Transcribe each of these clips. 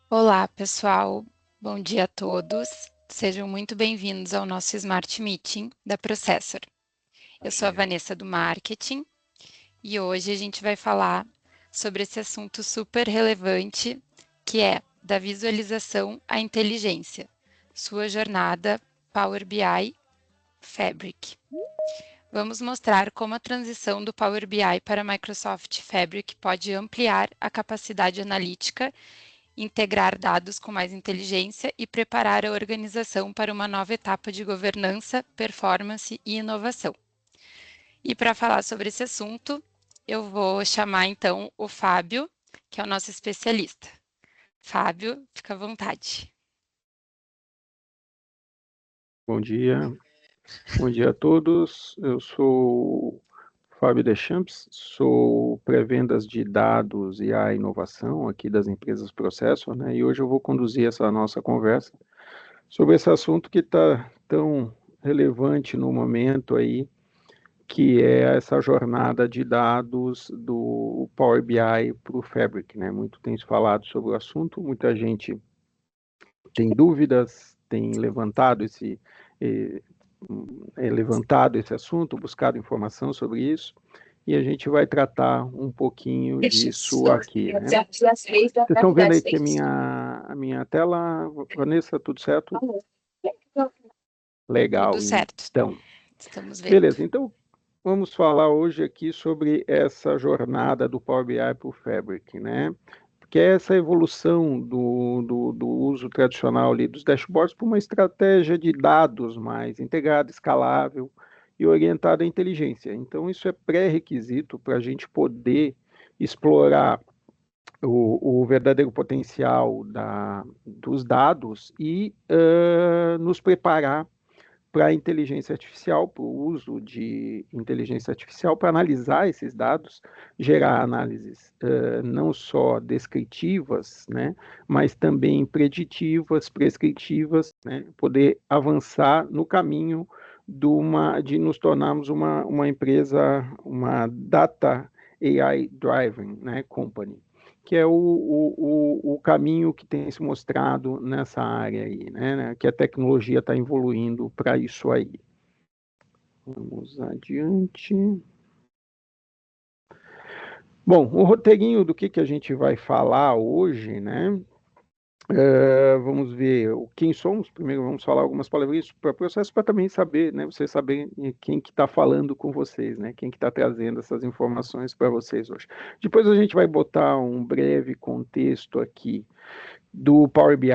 Olá, pessoal. Bom dia a todos. Sejam muito bem-vindos ao nosso Smart Meeting da Processor. Eu sou a Vanessa do Marketing e hoje a gente vai falar sobre esse assunto super relevante que é da visualização à inteligência, sua jornada Power BI Fabric. Vamos mostrar como a transição do Power BI para Microsoft Fabric pode ampliar a capacidade analítica, integrar dados com mais inteligência e preparar a organização para uma nova etapa de governança, performance e inovação. E para falar sobre esse assunto, eu vou chamar então o Fábio, que é o nosso especialista. Fábio, fica à vontade. Bom dia, bom dia a todos. Eu sou Fábio Deschamps, sou pré-vendas de dados e a inovação aqui das empresas Processor, né? E hoje eu vou conduzir essa nossa conversa sobre esse assunto que está tão relevante no momento aí, que é essa jornada de dados do Power BI para o Fabric, né? Muito tem se falado sobre o assunto, muita gente tem dúvidas, tem eh, levantado esse assunto, buscado informação sobre isso, e a gente vai tratar um pouquinho disso aqui, né? Vocês estão vendo aí que a minha tela, Vanessa, tudo certo? Legal, Tudo certo. então. Estamos vendo. Beleza, então vamos falar hoje aqui sobre essa jornada do Power BI para o Fabric, né? Que é essa evolução do uso tradicional ali dos dashboards para uma estratégia de dados mais integrada, escalável e orientada à inteligência. Então, isso é pré-requisito para a gente poder explorar o verdadeiro potencial dos dados e nos preparar para a inteligência artificial, para o uso de inteligência artificial, para analisar esses dados, gerar análises não só descritivas, né, mas também preditivas, prescritivas, né, poder avançar no caminho de nos tornarmos uma empresa, uma data AI driven, né, company, que é o caminho que tem se mostrado nessa área aí, né? Que a tecnologia está evoluindo para isso aí. Vamos adiante. Bom, o roteirinho do que a gente vai falar hoje, né? Vamos ver quem somos. Primeiro vamos falar algumas palavrinhas para o processo, para também saber, né? Vocês saberem quem que está falando com vocês, né? Quem que está trazendo essas informações para vocês hoje. Depois a gente vai botar um breve contexto aqui do Power BI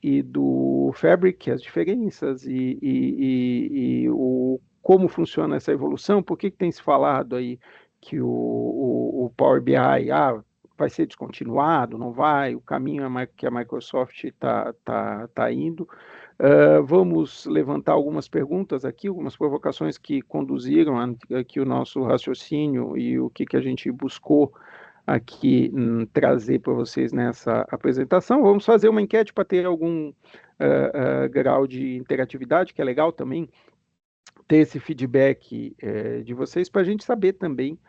e do Fabric, as diferenças e como funciona essa evolução, por que tem se falado aí que o Power BI vai ser descontinuado, não vai, o caminho que a Microsoft tá indo. Vamos levantar algumas perguntas aqui, algumas provocações que conduziram aqui o nosso raciocínio e o que a gente buscou aqui trazer para vocês nessa apresentação. Vamos fazer uma enquete para ter algum grau de interatividade, que é legal também ter esse feedback de vocês para a gente saber também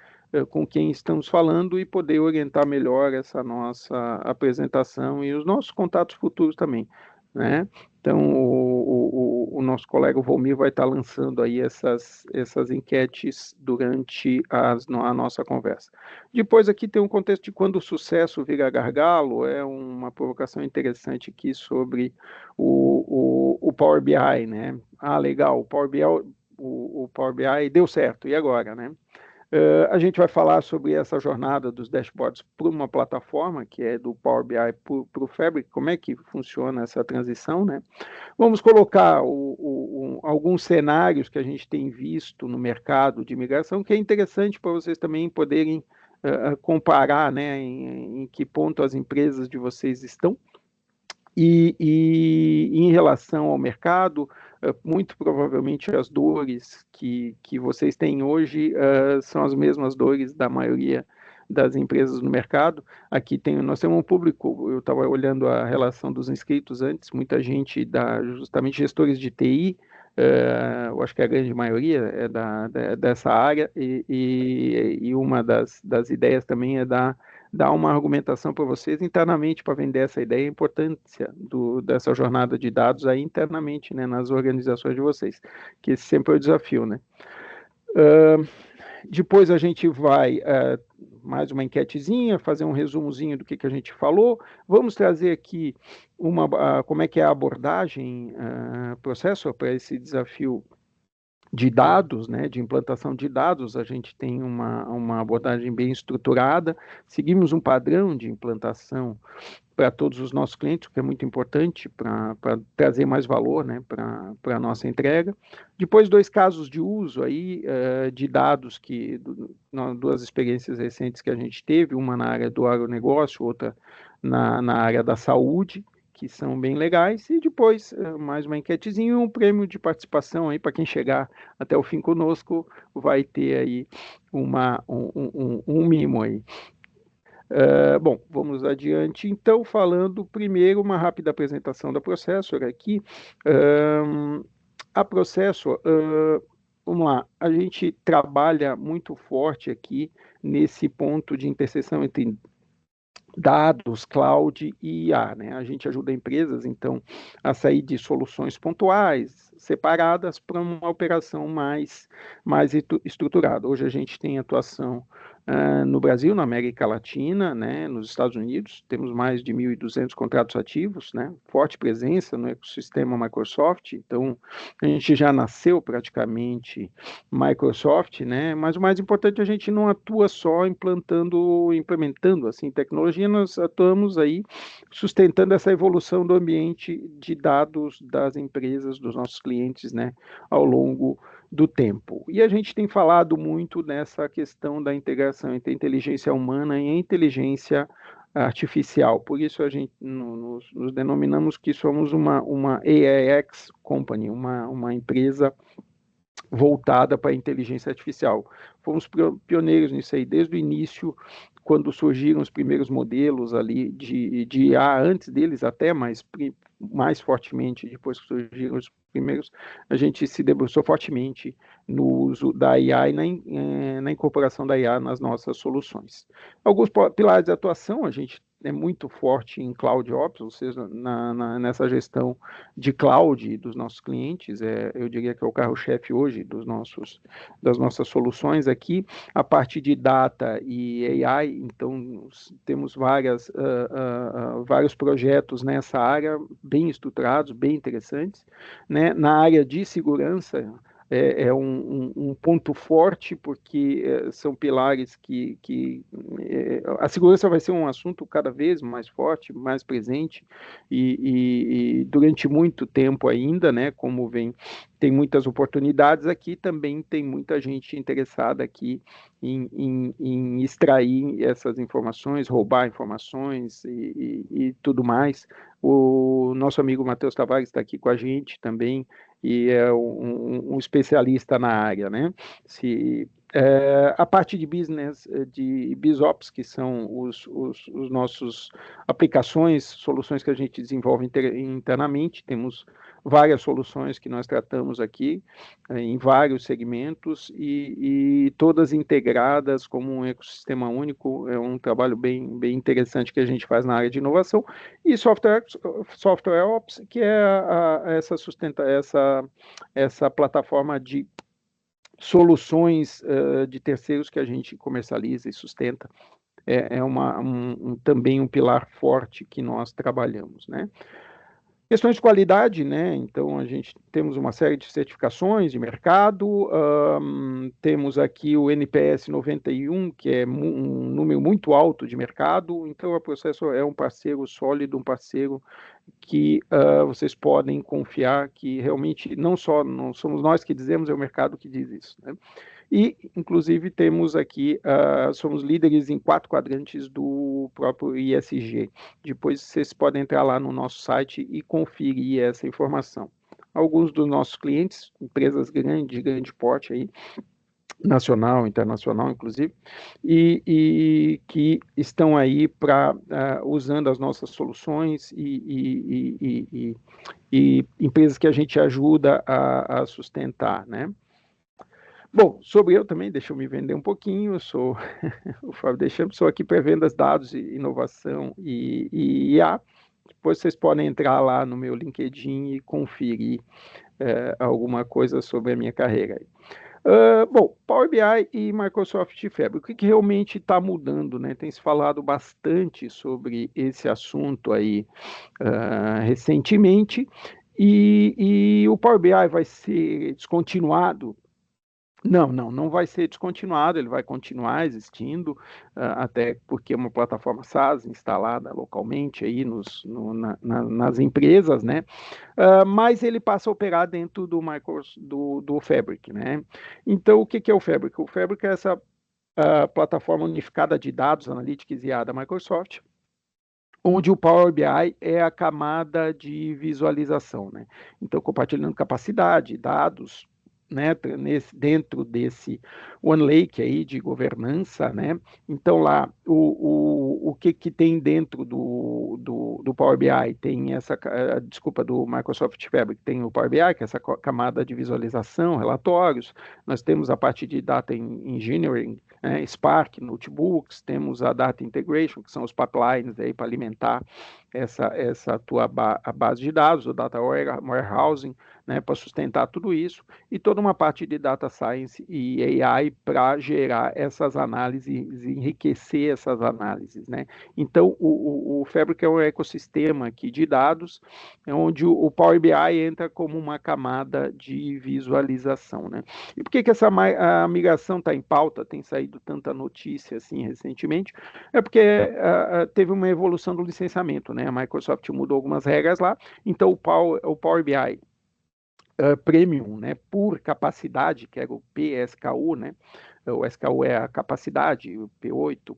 com quem estamos falando e poder orientar melhor essa nossa apresentação e os nossos contatos futuros também, né? Então, o nosso colega Volmir vai estar lançando aí essas enquetes durante a nossa conversa. Depois aqui tem um contexto de quando o sucesso vira gargalo, é uma provocação interessante aqui sobre o Power BI, né? Legal, o Power BI deu certo, e agora, né? A gente vai falar sobre essa jornada dos dashboards para uma plataforma, que é do Power BI para o Fabric, como é que funciona essa transição, né? Vamos colocar alguns cenários que a gente tem visto no mercado de migração, que é interessante para vocês também poderem comparar, né, em que ponto as empresas de vocês estão, e em relação ao mercado, muito provavelmente as dores que vocês têm hoje são as mesmas dores da maioria das empresas no mercado. Aqui nós temos um público, eu estava olhando a relação dos inscritos antes, muita gente justamente gestores de TI, eu acho que a grande maioria dessa área, e uma das ideias também é dar uma argumentação para vocês internamente para vender essa ideia, a importância dessa jornada de dados aí internamente, né, nas organizações de vocês, que esse sempre é o desafio, né? Depois a gente vai mais uma enquetezinha, fazer um resumozinho do que a gente falou. Vamos trazer aqui como é que é a abordagem, processo para esse desafio de dados, né, de implantação de dados. A gente tem uma abordagem bem estruturada, seguimos um padrão de implantação para todos os nossos clientes, o que é muito importante para trazer mais valor, né, para a nossa entrega. Depois, 2 casos de uso aí, de dados, duas experiências recentes que a gente teve, uma na área do agronegócio, outra na área da saúde, que são bem legais, e depois mais uma enquetezinha e um prêmio de participação aí para quem chegar até o fim conosco, vai ter aí um mimo aí. Bom, vamos adiante. Então, falando primeiro uma rápida apresentação da Processor aqui. A Processor, vamos lá, a gente trabalha muito forte aqui nesse ponto de interseção entre dados, cloud e IA, né? A gente ajuda empresas, então, a sair de soluções pontuais, separadas, para uma operação mais estruturada. Hoje a gente tem atuação no Brasil, na América Latina, né, nos Estados Unidos, temos mais de 1.200 contratos ativos, né, forte presença no ecossistema Microsoft, então a gente já nasceu praticamente Microsoft, né, mas o mais importante, a gente não atua só implementando assim, tecnologia, nós atuamos aí sustentando essa evolução do ambiente de dados das empresas, dos nossos clientes, né, ao longo do tempo. E a gente tem falado muito nessa questão da integração entre a inteligência humana e a inteligência artificial. Por isso a gente nos denominamos que somos uma AIX Company, uma empresa voltada para a inteligência artificial. Fomos pioneiros nisso aí desde o início, quando surgiram os primeiros modelos ali de IA, antes deles até, mas mais fortemente, depois que surgiram os primeiros, a gente se debruçou fortemente no uso da IA e na incorporação da IA nas nossas soluções. Alguns pilares de atuação, a gente é muito forte em Cloud Ops, ou seja, nessa gestão de cloud dos nossos clientes, eu diria que é o carro-chefe hoje das nossas soluções aqui. A parte de data e AI, então temos vários projetos nessa área, bem estruturados, bem interessantes, né? Na área de segurança, é um ponto forte, porque são pilares que a segurança vai ser um assunto cada vez mais forte, mais presente, e durante muito tempo ainda, né, como tem muitas oportunidades aqui, também tem muita gente interessada aqui em extrair essas informações, roubar informações e tudo mais. O nosso amigo Matheus Tavares está aqui com a gente também, e é um especialista na área, né? A parte de business, de BizOps, que são os nossos aplicações, soluções que a gente desenvolve internamente, temos várias soluções que nós tratamos aqui, em vários segmentos, e todas integradas como um ecossistema único. É um trabalho bem interessante que a gente faz na área de inovação. E Software Ops, que é essa plataforma de soluções de terceiros que a gente comercializa e sustenta. Também um pilar forte que nós trabalhamos, né? Questões de qualidade, né? Então, a gente temos uma série de certificações de mercado, temos aqui o NPS 91, que é um número muito alto de mercado, então a Processo é um parceiro sólido, um parceiro que vocês podem confiar que realmente não somos nós que dizemos, é o mercado que diz isso, né? E, inclusive, temos aqui, somos líderes em 4 quadrantes do próprio ISG. Depois vocês podem entrar lá no nosso site e conferir essa informação. Alguns dos nossos clientes, empresas de grande porte aí, nacional, internacional, inclusive, e que estão aí usando as nossas soluções e empresas que a gente ajuda a sustentar, né? Bom, sobre eu também, deixa eu me vender um pouquinho, eu sou o Fábio Deschamps, sou aqui para vendas, dados, inovação e IA. Depois vocês podem entrar lá no meu LinkedIn e conferir alguma coisa sobre a minha carreira. Bom, Power BI e Microsoft Fabric, o que realmente está mudando, né? Tem se falado bastante sobre esse assunto aí recentemente, e o Power BI vai ser descontinuado. Não vai ser descontinuado, ele vai continuar existindo, até porque é uma plataforma SaaS instalada localmente aí nas empresas, né? Mas ele passa a operar dentro do Fabric, né? Então, o que é o Fabric? O Fabric é essa plataforma unificada de dados, analytics e IA da Microsoft, onde o Power BI é a camada de visualização, né? Então, compartilhando capacidade, dados, né, dentro desse One Lake aí de governança, né? Então lá o que tem dentro do Power BI tem essa, desculpa, do Microsoft Fabric, tem o Power BI, que é essa camada de visualização, relatórios, nós temos a parte de Data Engineering, Spark, notebooks, temos a Data Integration, que são os pipelines aí para alimentar essa tua a base de dados, o Data Warehousing, né, para sustentar tudo isso, e toda uma parte de Data Science e AI para gerar essas análises e enriquecer essas análises, né? Então, o Fabric é um ecossistema aqui de dados, onde o Power BI entra como uma camada de visualização, né? E por que essa a migração está em pauta, tem saído tanta notícia assim recentemente? É porque teve uma evolução do licenciamento, né? A Microsoft mudou algumas regras lá, então o Power BI Premium, né, por capacidade, que era o PSKU, né? O SKU é a capacidade, o P8,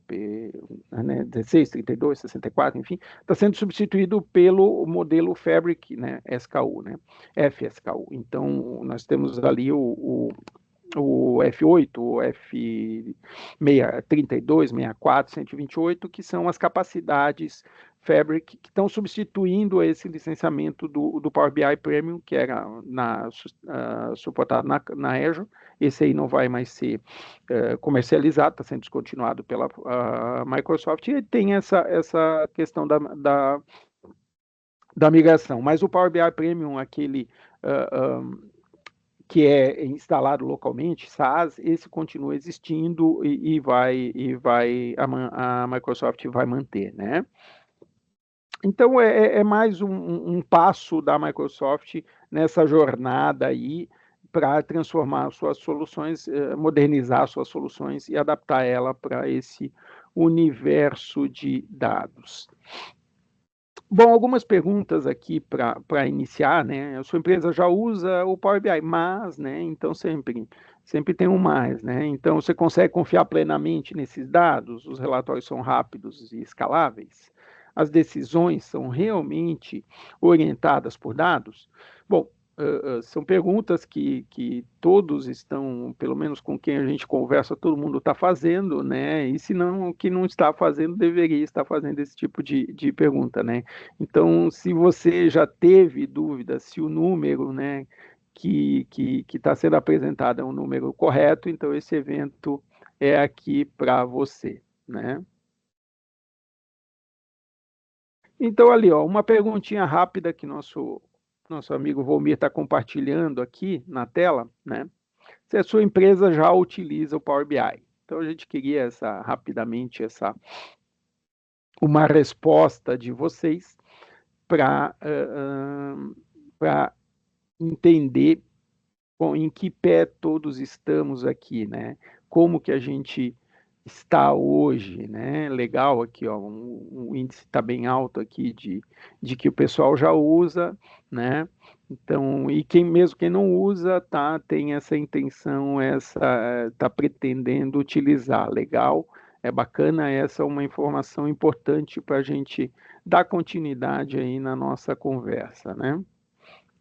né, 16, 32, 64, enfim, está sendo substituído pelo modelo Fabric, né, SKU, né, FSKU. Então, nós temos ali o F8, o F32, 64, 128, que são as capacidades Fabric que estão substituindo esse licenciamento do Power BI Premium, que era suportado na Azure. Esse aí não vai mais ser comercializado, está sendo descontinuado pela Microsoft, e tem essa questão da migração. Mas o Power BI Premium, aquele que é instalado localmente, SaaS, esse continua existindo e a Microsoft vai manter, né? Então é mais um passo da Microsoft nessa jornada aí para transformar suas soluções, modernizar suas soluções e adaptar ela para esse universo de dados. Bom, algumas perguntas aqui para iniciar, né? A sua empresa já usa o Power BI, mas, né? Então sempre tem um mais, né? Então você consegue confiar plenamente nesses dados? Os relatórios são rápidos e escaláveis? As decisões são realmente orientadas por dados? Bom, são perguntas que todos estão, pelo menos com quem a gente conversa, todo mundo está fazendo, né? E se não, que não está fazendo, deveria estar fazendo esse tipo de pergunta, né? Então, se você já teve dúvida se o número, né, que está sendo apresentado é um número correto, então esse evento é aqui para você, né? Então, ali, ó, uma perguntinha rápida que nosso amigo Volmir está compartilhando aqui na tela, né? Se a sua empresa já utiliza o Power BI. Então, a gente queria rapidamente uma resposta de vocês para entender em que pé todos estamos aqui, né? Como que a gente está hoje, né? Legal aqui, ó, o índice está bem alto aqui de que o pessoal já usa, né? Então, e mesmo quem não usa, tem essa intenção, tá pretendendo utilizar, legal, é bacana, essa é uma informação importante para a gente dar continuidade aí na nossa conversa, né?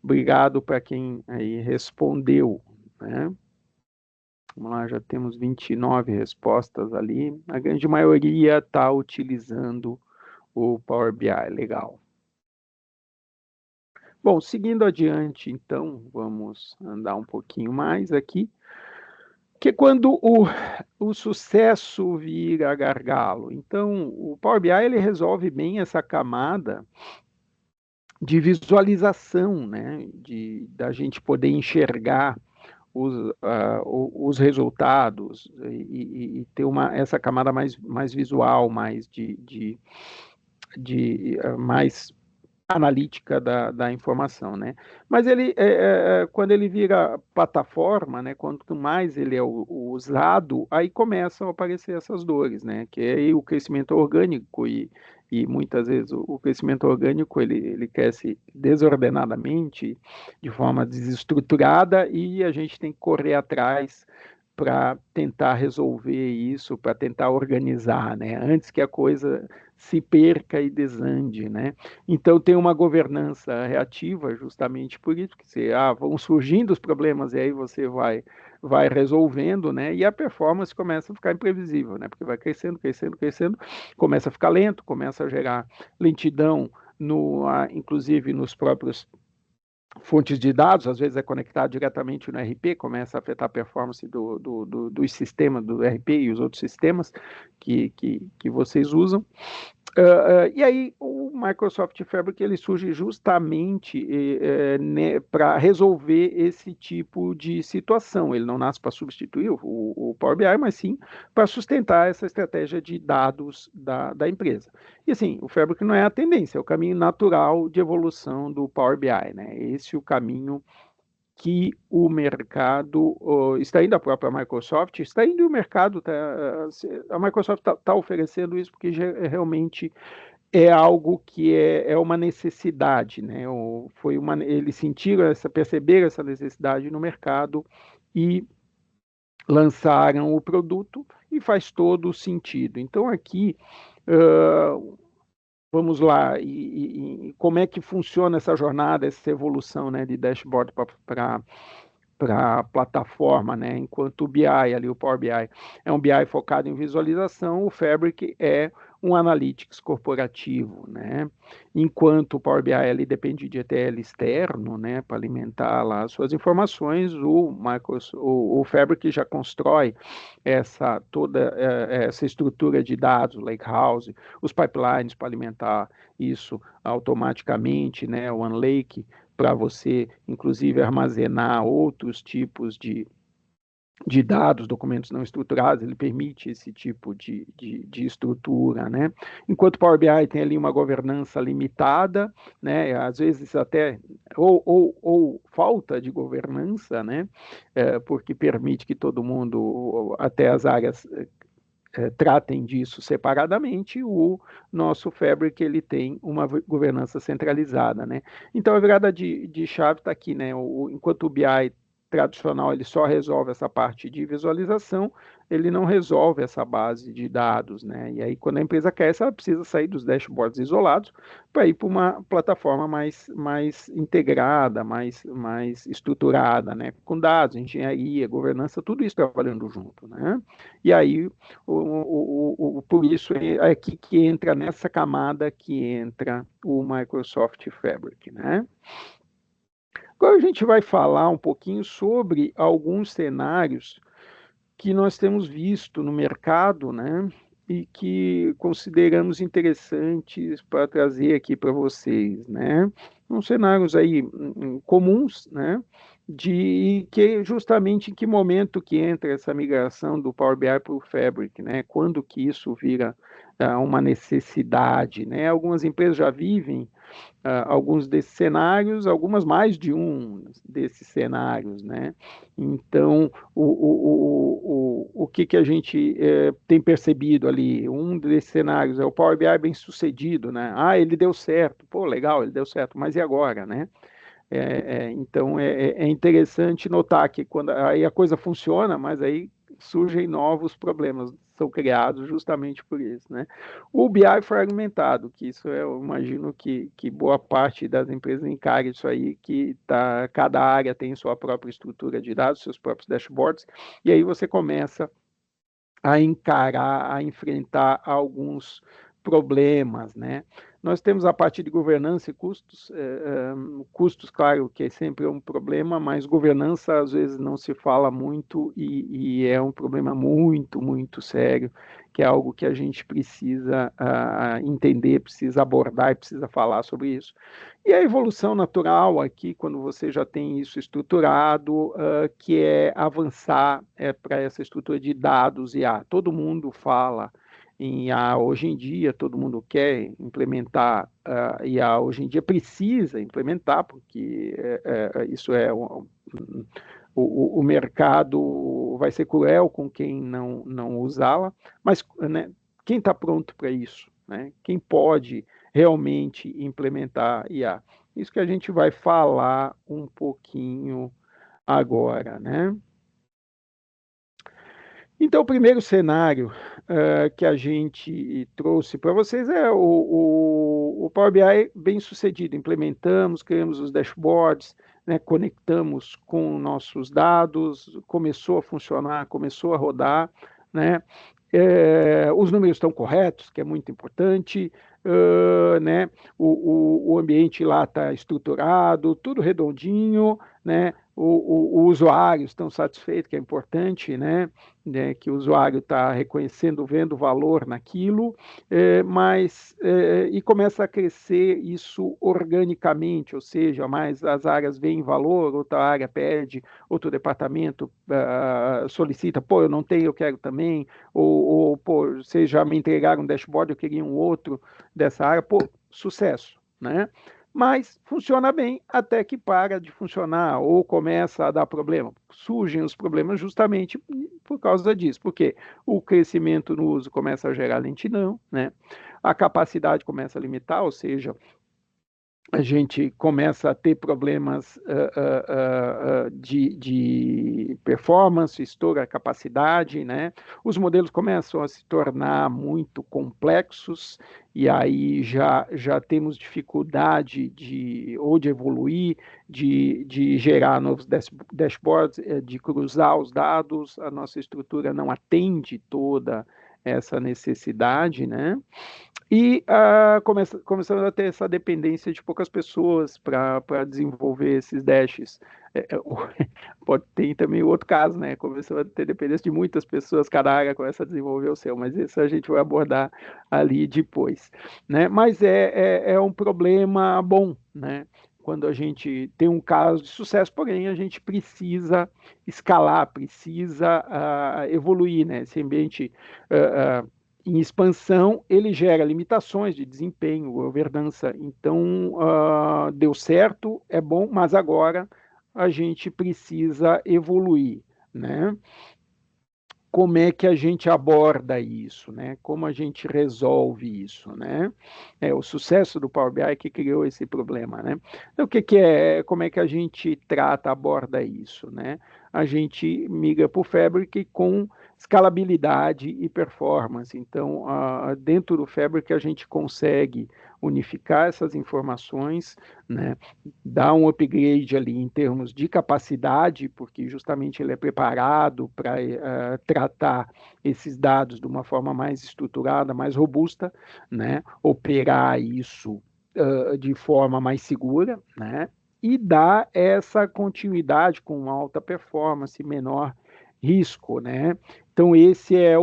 Obrigado para quem aí respondeu, né? Vamos lá, já temos 29 respostas ali. A grande maioria está utilizando o Power BI, legal. Bom, seguindo adiante, então, vamos andar um pouquinho mais aqui. que é quando o sucesso vira gargalo. Então, o Power BI ele resolve bem essa camada de visualização, né? Da gente poder enxergar os resultados e ter essa camada mais visual, mais analítica da informação, né? Mas ele, quando ele vira plataforma, né? Quanto mais ele é usado, aí começam a aparecer essas dores, né? Que é aí o crescimento orgânico e muitas vezes o crescimento orgânico ele cresce desordenadamente, de forma desestruturada, e a gente tem que correr atrás para tentar resolver isso, para tentar organizar, né? Antes que a coisa se perca e desande, né? Então tem uma governança reativa, justamente por isso que vão surgindo os problemas e aí você vai resolvendo, né? E a performance começa a ficar imprevisível, né? Porque vai crescendo, crescendo, crescendo, começa a ficar lento, começa a gerar lentidão inclusive nos próprios fontes de dados, às vezes é conectado diretamente no RP, começa a afetar a performance dos sistemas do RP e os outros sistemas que vocês usam. E aí o Microsoft Fabric ele surge justamente né, para resolver esse tipo de situação. Ele não nasce para substituir o Power BI, mas sim para sustentar essa estratégia de dados da empresa. E assim, o Fabric não é a tendência, é o caminho natural de evolução do Power BI, né? Esse é o caminho que o mercado está indo, a própria Microsoft está indo, e o mercado a Microsoft está oferecendo isso porque realmente é algo que é uma necessidade, né? Eles perceberam essa necessidade no mercado e lançaram o produto, e faz todo o sentido. Então aqui vamos lá, e como é que funciona essa jornada, essa evolução, né, de dashboard para a plataforma, né? Enquanto o BI, ali o Power BI, é um BI focado em visualização, o Fabric é um Analytics corporativo, né? Enquanto o Power BI ali depende de ETL externo, né, para alimentar lá as suas informações, o Fabric já constrói toda essa estrutura de dados, Lakehouse, os pipelines para alimentar isso automaticamente, né, o OneLake, para você, inclusive, armazenar outros tipos de dados, documentos não estruturados, ele permite esse tipo de estrutura, né? Enquanto o Power BI tem ali uma governança limitada, né? Às vezes até, ou falta de governança, né? Porque permite que todo mundo, até as áreas, tratem disso separadamente. O nosso Fabric ele tem uma governança centralizada, né? Então a virada de chave está aqui, né? Enquanto o BI tradicional ele só resolve essa parte de visualização, ele não resolve essa base de dados, né? E aí quando a empresa cresce, ela precisa sair dos dashboards isolados para ir para uma plataforma mais integrada, mais estruturada, né? Com dados, engenharia, governança, tudo isso trabalhando junto, né? E aí por isso é aqui que entra, nessa camada que entra o Microsoft Fabric, né? Agora a gente vai falar um pouquinho sobre alguns cenários que nós temos visto no mercado, né? E que consideramos interessantes para trazer aqui para vocês, né? São cenários aí comuns, né? De que justamente em que momento que entra essa migração do Power BI para o Fabric, né? Quando que isso vira uma necessidade, né? Algumas empresas já vivem alguns desses cenários, algumas mais de um desses cenários, né? Então, o que a gente tem percebido ali? Um desses cenários é o Power BI bem sucedido, né? Ah, ele deu certo, pô, legal, ele deu certo, mas e agora, né? Então, é interessante notar que quando aí a coisa funciona, mas aí surgem novos problemas, são criados justamente por isso, né? O BI fragmentado, que isso eu imagino que boa parte das empresas encare isso aí, que cada área tem sua própria estrutura de dados, seus próprios dashboards, e aí você começa a enfrentar alguns problemas, né? Nós temos a parte de governança e custos. Custos, claro, que é sempre um problema, mas governança às vezes não se fala muito e é um problema muito, muito sério, que é algo que a gente precisa entender, precisa abordar e precisa falar sobre isso. E a evolução natural aqui, quando você já tem isso estruturado, que é avançar para essa estrutura de dados e IA. Todo mundo fala em IA hoje em dia, todo mundo quer implementar IA hoje em dia, precisa implementar, porque isso é o mercado vai ser cruel com quem não usá-la, mas né, quem está pronto para isso? Né? Quem pode realmente implementar IA? Isso que a gente vai falar um pouquinho agora, né? Então, o primeiro cenário que a gente trouxe para vocês é o Power BI bem sucedido. Implementamos, criamos os dashboards, né, conectamos com nossos dados, começou a funcionar, começou a rodar, né? Os números estão corretos, que é muito importante, né? O ambiente lá está estruturado, tudo redondinho, né? O usuário estão satisfeitos, que é importante, né, que o usuário está reconhecendo, vendo valor naquilo, e começa a crescer isso organicamente, ou seja, mais as áreas veem valor, outra área pede, outro departamento solicita, pô, eu não tenho, eu quero também, ou pô, vocês já me entregaram um dashboard, eu queria um outro dessa área, pô, sucesso, né? Mas funciona bem até que para de funcionar ou começa a dar problema. Surgem os problemas justamente por causa disso, porque o crescimento no uso começa a gerar lentidão, né? A capacidade começa a limitar, ou seja, a gente começa a ter problemas de performance, estoura a capacidade, né? Os modelos começam a se tornar muito complexos e aí já temos dificuldade ou de evoluir, de gerar novos dashboards, de cruzar os dados, a nossa estrutura não atende toda essa necessidade, né? E começamos a ter essa dependência de poucas pessoas para desenvolver esses dashes. Pode ter também outro caso, né? Começamos a ter dependência de muitas pessoas, cada área começa a desenvolver o seu, mas isso a gente vai abordar ali depois. Né? Mas é um problema bom, né? Quando a gente tem um caso de sucesso, porém a gente precisa escalar, precisa evoluir, né? Esse ambiente em expansão, ele gera limitações de desempenho, governança. Então, deu certo, é bom, mas agora a gente precisa evoluir, né? Como é que a gente aborda isso, né? Como a gente resolve isso, né? O sucesso do Power BI que criou esse problema, né? Então, como é que a gente trata, aborda isso, né? A gente migra para o Fabric com escalabilidade e performance. Então, dentro do Fabric a gente consegue unificar essas informações, né? Dar um upgrade ali em termos de capacidade, porque justamente ele é preparado para tratar esses dados de uma forma mais estruturada, mais robusta, né? Operar isso de forma mais segura, né? E dar essa continuidade com alta performance, menor risco, né? Então, esse é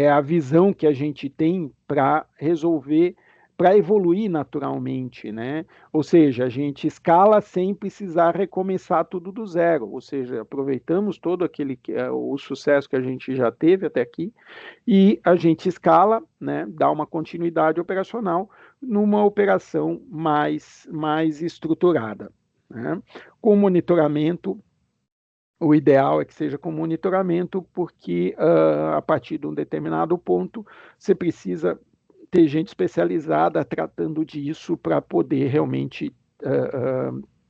a visão que a gente tem para resolver, para evoluir naturalmente, né? Ou seja, a gente escala sem precisar recomeçar tudo do zero, ou seja, aproveitamos todo o sucesso que a gente já teve até aqui e a gente escala, né? Dá uma continuidade operacional numa operação mais estruturada, né? Com monitoramento. O ideal é que seja com monitoramento, porque a partir de um determinado ponto você precisa ter gente especializada tratando disso para poder realmente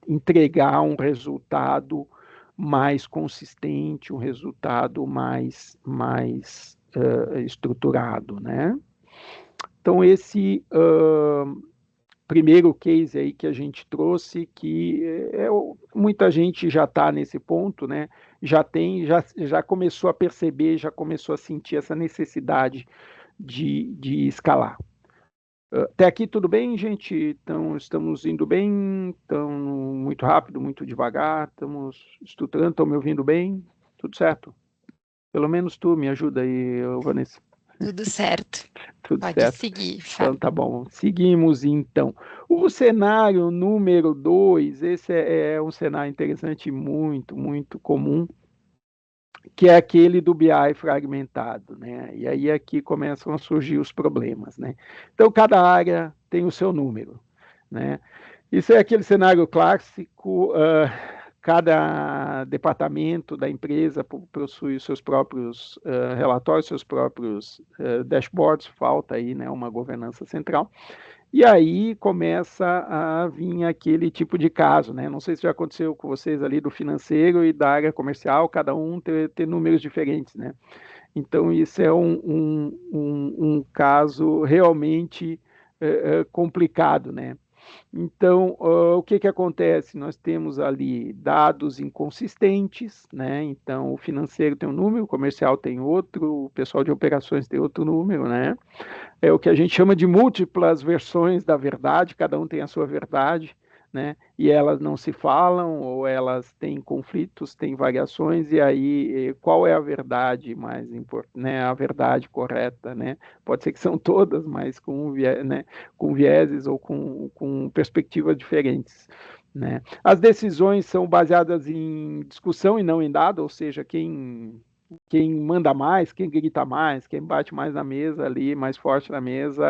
entregar um resultado mais consistente, um resultado mais estruturado, né? Então, esse primeiro case aí que a gente trouxe, que muita gente já está nesse ponto, né? Já começou a perceber, já começou a sentir essa necessidade de escalar. Até aqui tudo bem, gente? Então, estamos indo bem? Estão muito rápido, muito devagar? Estamos estudando, estão me ouvindo bem? Tudo certo? Pelo menos tu me ajuda aí, Vanessa. Tudo certo. Tudo Pode certo. seguir, Então, Fábio. tá bom. Seguimos, então. O cenário número 2, esse é um cenário interessante, muito, muito comum, que é aquele do BI fragmentado, né? E aí aqui começam a surgir os problemas, né? Então, cada área tem o seu número, né? Isso é aquele cenário clássico, cada departamento da empresa possui seus próprios relatórios, seus próprios dashboards, falta aí, né, uma governança central. E aí começa a vir aquele tipo de caso, né? Não sei se já aconteceu com vocês ali do financeiro e da área comercial, cada um ter números diferentes, né? Então, isso é um caso realmente complicado, né? Então, o que que acontece? Nós temos ali dados inconsistentes, né? Então, o financeiro tem um número, o comercial tem outro, o pessoal de operações tem outro número, né? É o que a gente chama de múltiplas versões da verdade, cada um tem a sua verdade, né? E elas não se falam, ou elas têm conflitos, têm variações, e aí qual é a verdade mais importante, né? A verdade correta, né? Pode ser que são todas, mas né? Com vieses ou com perspectivas diferentes. Né? As decisões são baseadas em discussão e não em dado, ou seja, quem manda mais, quem grita mais, quem bate mais na mesa ali, mais forte na mesa,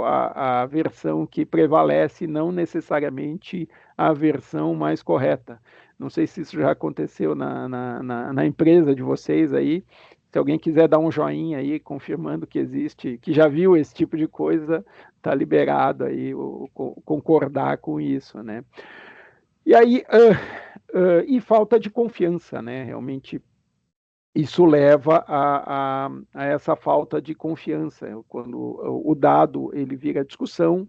a versão que prevalece, não necessariamente a versão mais correta. Não sei se isso já aconteceu na empresa de vocês aí. Se alguém quiser dar um joinha aí, confirmando que existe, que já viu esse tipo de coisa, está liberado aí concordar com isso, né? E aí, e falta de confiança, né? Realmente isso leva a essa falta de confiança. Quando o dado ele vira discussão,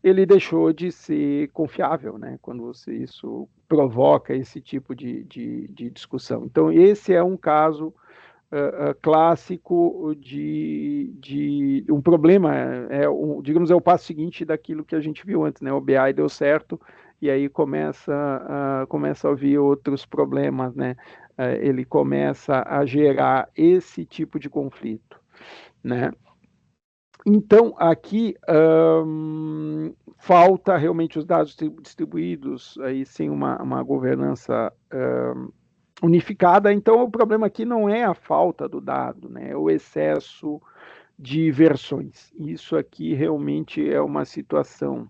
ele deixou de ser confiável, né? Quando isso provoca esse tipo de discussão. Então, esse é um caso clássico de um problema, digamos, é o passo seguinte daquilo que a gente viu antes, né? O BI deu certo, e aí começa a vir outros problemas, né? Ele começa a gerar esse tipo de conflito, né? Então, aqui falta realmente os dados distribuídos, aí sem uma governança unificada. Então, o problema aqui não é a falta do dado, né? É o excesso de versões. Isso aqui realmente é uma situação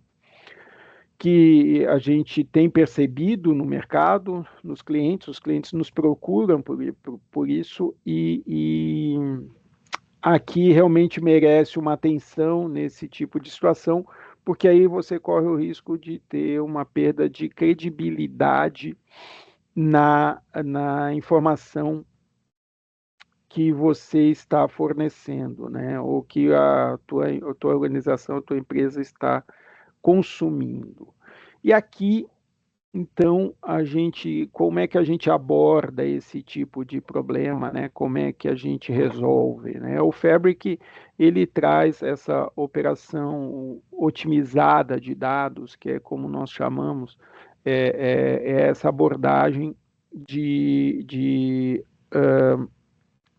que a gente tem percebido no mercado, nos clientes, os clientes nos procuram por isso, e aqui realmente merece uma atenção nesse tipo de situação, porque aí você corre o risco de ter uma perda de credibilidade na informação que você está fornecendo, né? Ou que a tua organização, a tua empresa está consumindo. E aqui, então, como é que a gente aborda esse tipo de problema, né? Como é que a gente resolve, né? O Fabric, ele traz essa operação otimizada de dados, que é como nós chamamos, é essa abordagem de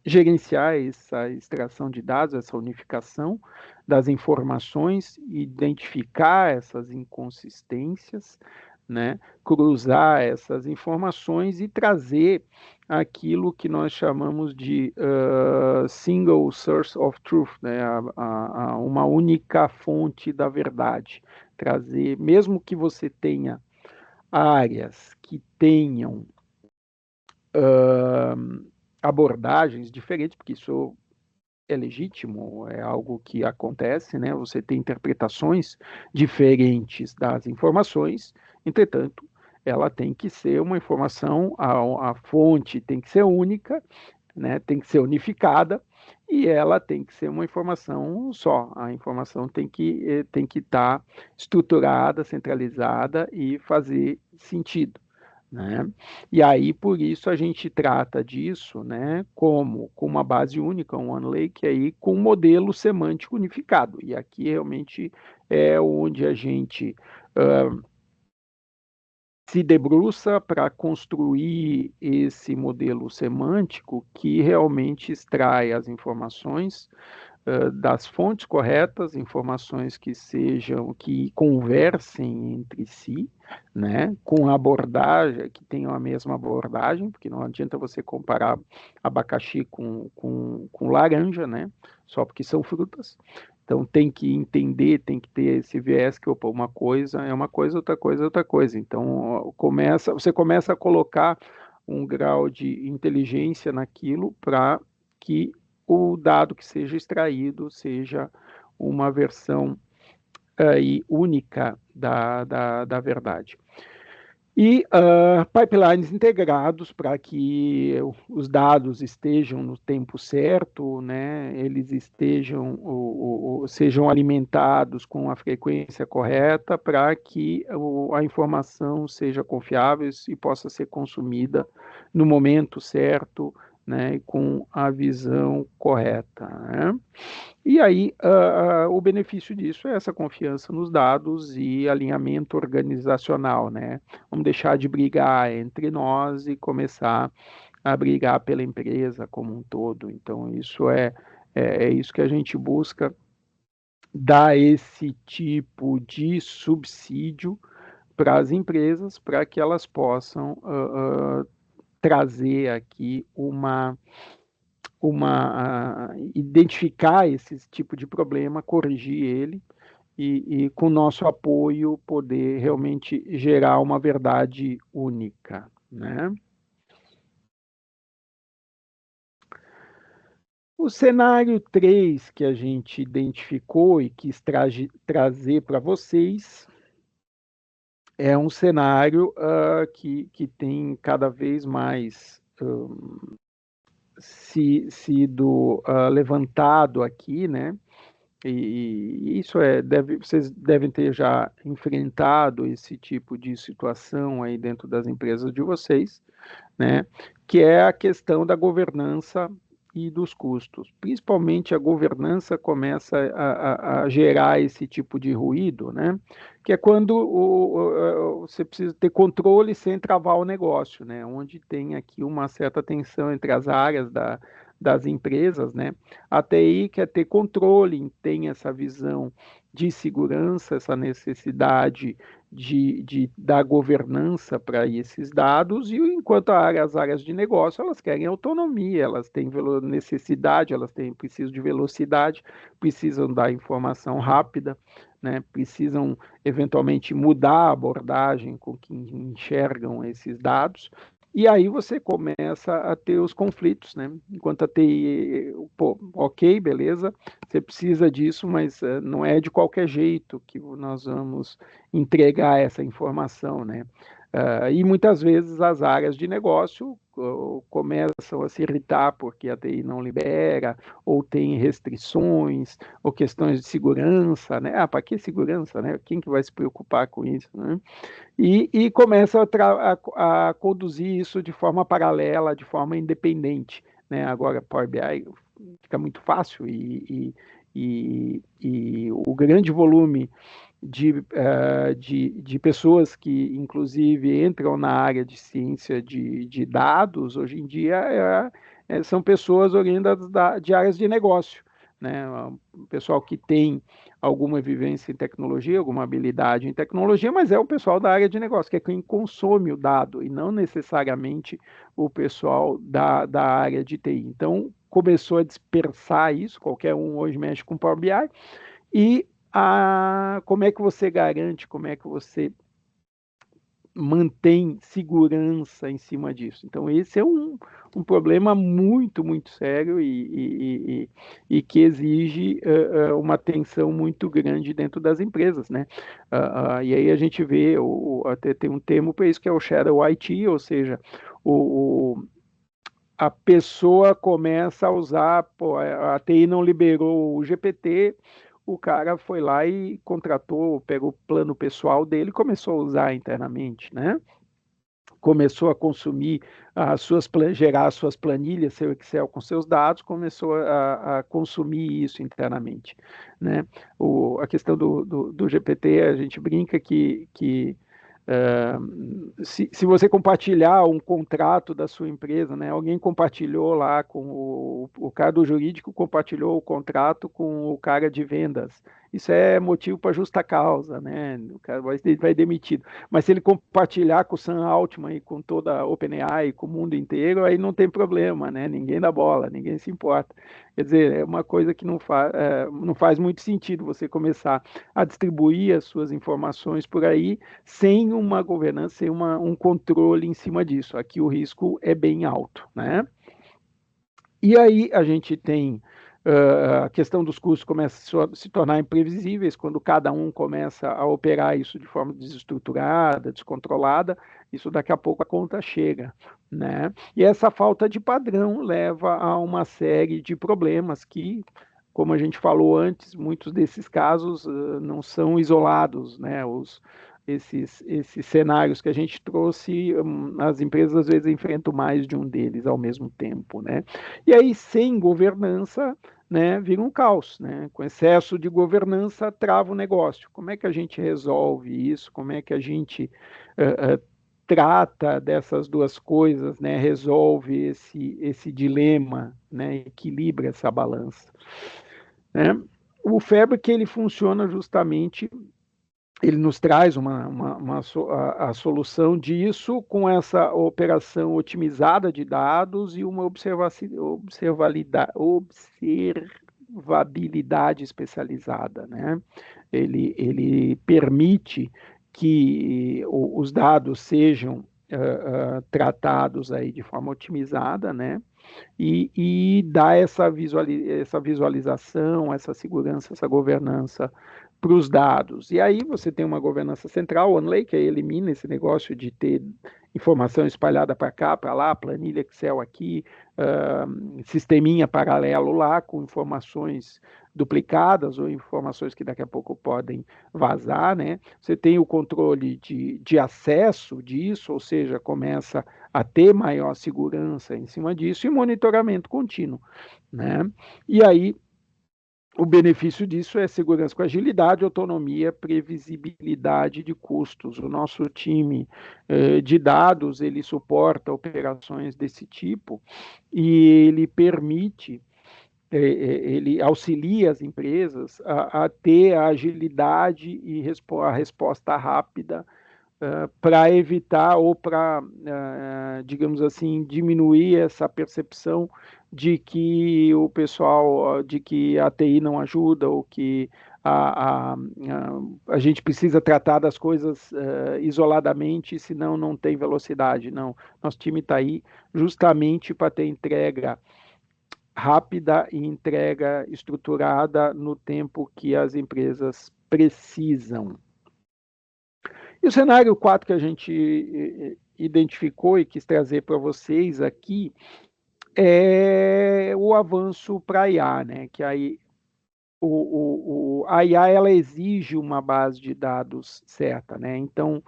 gerenciar essa extração de dados, essa unificação das informações, identificar essas inconsistências, né? Cruzar essas informações e trazer aquilo que nós chamamos de single source of truth, né? Uma única fonte da verdade. Trazer, mesmo que você tenha áreas que tenham abordagens diferentes, porque isso é legítimo, é algo que acontece, né? Você tem interpretações diferentes das informações, entretanto, ela tem que ser uma informação, a fonte tem que ser única, né? Tem que ser unificada, e ela tem que ser uma informação só. A informação tem que estar estruturada, centralizada e fazer sentido. né? E aí, por isso, a gente trata disso, né, como com uma base única, um One Lake, aí, com um modelo semântico unificado. E aqui realmente é onde a gente se debruça para construir esse modelo semântico que realmente extrai as informações das fontes corretas, informações que sejam, que conversem entre si, né, com abordagem, que tenham a mesma abordagem, porque não adianta você comparar abacaxi com laranja, né, só porque são frutas. Então tem que entender, tem que ter esse viés que opa, uma coisa é uma coisa, outra coisa é outra coisa. Então você começa a colocar um grau de inteligência naquilo para que o dado que seja extraído seja uma versão aí, única da verdade. E pipelines integrados para que os dados estejam no tempo certo, né? Eles estejam sejam alimentados com a frequência correta para que a informação seja confiável e possa ser consumida no momento certo, né? Com a visão correta, né? E aí, o benefício disso é essa confiança nos dados e alinhamento organizacional, né? Vamos deixar de brigar entre nós e começar a brigar pela empresa como um todo. Então, é isso que a gente busca, dar esse tipo de subsídio para as empresas, para que elas possam trazer aqui identificar esse tipo de problema, corrigir ele e com nosso apoio poder realmente gerar uma verdade única, né? O cenário 3 que a gente identificou e quis trazer para vocês é um cenário que tem cada vez mais sido levantado aqui, né? E isso vocês devem ter já enfrentado esse tipo de situação aí dentro das empresas de vocês, né? Que é a questão da governança e dos custos. Principalmente a governança começa a gerar esse tipo de ruído, né? Que é quando você precisa ter controle sem travar o negócio, né? Onde tem aqui uma certa tensão entre as áreas das empresas, né? A TI quer ter controle, tem essa visão de segurança, essa necessidade da governança para esses dados, e enquanto as áreas de negócio, elas querem autonomia, elas têm necessidade, precisam de velocidade, precisam da informação rápida, né? Precisam eventualmente mudar a abordagem com que enxergam esses dados, e aí você começa a ter os conflitos, né? Enquanto a TI, pô, ok, beleza, você precisa disso, mas não é de qualquer jeito que nós vamos entregar essa informação, né? E muitas vezes as áreas de negócio começam a se irritar porque a TI não libera, ou tem restrições, ou questões de segurança, né? Ah, para que segurança, né? Quem que vai se preocupar com isso, né? E começa a conduzir isso de forma paralela, de forma independente, né? Agora, Power BI fica muito fácil e o grande volume de pessoas que, inclusive, entram na área de ciência de dados, hoje em dia, são pessoas oriundas de áreas de negócio, né? O pessoal que tem alguma vivência em tecnologia, alguma habilidade em tecnologia, mas é o pessoal da área de negócio, que é quem consome o dado, e não necessariamente o pessoal da área de TI. Então, começou a dispersar isso, qualquer um hoje mexe com Power BI, e como é que você garante, como é que você mantém segurança em cima disso? Então, esse é um problema muito, muito sério e que exige uma atenção muito grande dentro das empresas, né? E aí a gente vê, até tem um termo para isso, que é o Shadow IT, ou seja, a pessoa começa a usar, pô, a TI não liberou o GPT, o cara foi lá e contratou, pegou o plano pessoal dele e começou a usar internamente, né? começou a consumir gerar as suas planilhas, seu Excel com seus dados, começou a consumir isso internamente, né? A questão do GPT, a gente brinca que se você compartilhar um contrato da sua empresa, né? Alguém compartilhou lá com o cara do jurídico, compartilhou o contrato com o cara de vendas. Isso é motivo para justa causa, né? O cara vai demitido. Mas se ele compartilhar com o Sam Altman e com toda a OpenAI, com o mundo inteiro, aí não tem problema, né? Ninguém dá bola, ninguém se importa. Quer dizer, é uma coisa que não faz muito sentido você começar a distribuir as suas informações por aí sem uma governança, sem um controle em cima disso. Aqui o risco é bem alto, né? E aí a gente tem a questão dos custos começa a se tornar imprevisíveis quando cada um começa a operar isso de forma desestruturada, descontrolada, isso daqui a pouco a conta chega, né? E essa falta de padrão leva a uma série de problemas que, como a gente falou antes, muitos desses casos não são isolados, né? Esses cenários que a gente trouxe, as empresas às vezes enfrentam mais de um deles ao mesmo tempo, né? E aí, sem governança, né, vira um caos, né? Com excesso de governança, trava o negócio. Como é que a gente resolve isso? Como é que a gente trata dessas duas coisas, né? Resolve esse dilema, né? Equilibra essa balança, né? O Fabric ele funciona justamente, ele nos traz a solução disso com essa operação otimizada de dados e uma observabilidade especializada, né? Ele permite que os dados sejam tratados aí de forma otimizada, né? E dá essa visualização, essa segurança, essa governança para os dados. E aí você tem uma governança central, OneLake, que aí elimina esse negócio de ter informação espalhada para cá, para lá, planilha Excel aqui, sisteminha paralelo lá, com informações duplicadas ou informações que daqui a pouco podem vazar, né? Você tem o controle de acesso disso, ou seja, começa a ter maior segurança em cima disso e monitoramento contínuo, né? E aí o benefício disso é segurança com agilidade, autonomia, previsibilidade de custos. O nosso time de dados, ele suporta operações desse tipo e ele permite, ele auxilia as empresas a ter a agilidade e a resposta rápida para evitar ou para, digamos assim, diminuir essa percepção de que o pessoal, de que a TI não ajuda, ou que a gente precisa tratar das coisas isoladamente, senão não tem velocidade. Não, nosso time está aí justamente para ter entrega rápida e entrega estruturada no tempo que as empresas precisam. E o cenário 4 que a gente identificou e quis trazer para vocês aqui é o avanço para a IA, né? Que aí a IA ela exige uma base de dados certa, né? Então,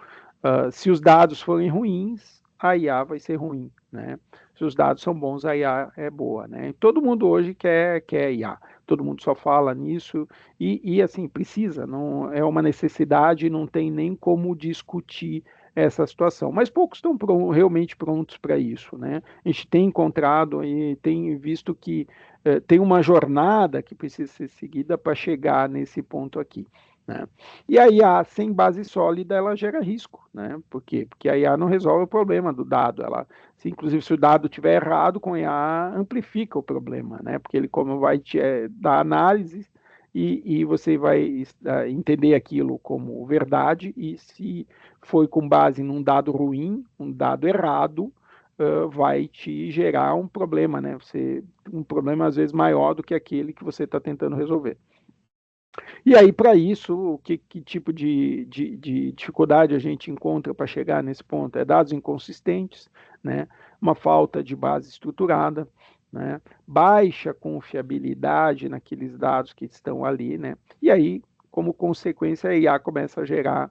se os dados forem ruins, a IA vai ser ruim, né? Se os dados são bons, a IA é boa, né? E todo mundo hoje quer IA, todo mundo só fala nisso e assim, precisa, não é uma necessidade, não tem nem como discutir essa situação, mas poucos estão realmente prontos para isso, né? A gente tem encontrado e tem visto que tem uma jornada que precisa ser seguida para chegar nesse ponto aqui, né? E a IA sem base sólida, ela gera risco, né? Por quê? Porque a IA não resolve o problema do dado, inclusive se o dado estiver errado, com a IA amplifica o problema, né? Porque ele como vai te dar análise e você vai entender aquilo como verdade, e se foi com base num dado ruim, um dado errado, vai te gerar um problema, né? Um problema às vezes maior do que aquele que você está tentando resolver. E aí, para isso, que tipo de dificuldade a gente encontra para chegar nesse ponto? É dados inconsistentes, né? Uma falta de base estruturada, né? Baixa confiabilidade naqueles dados que estão ali, né? E aí, como consequência, a IA começa a gerar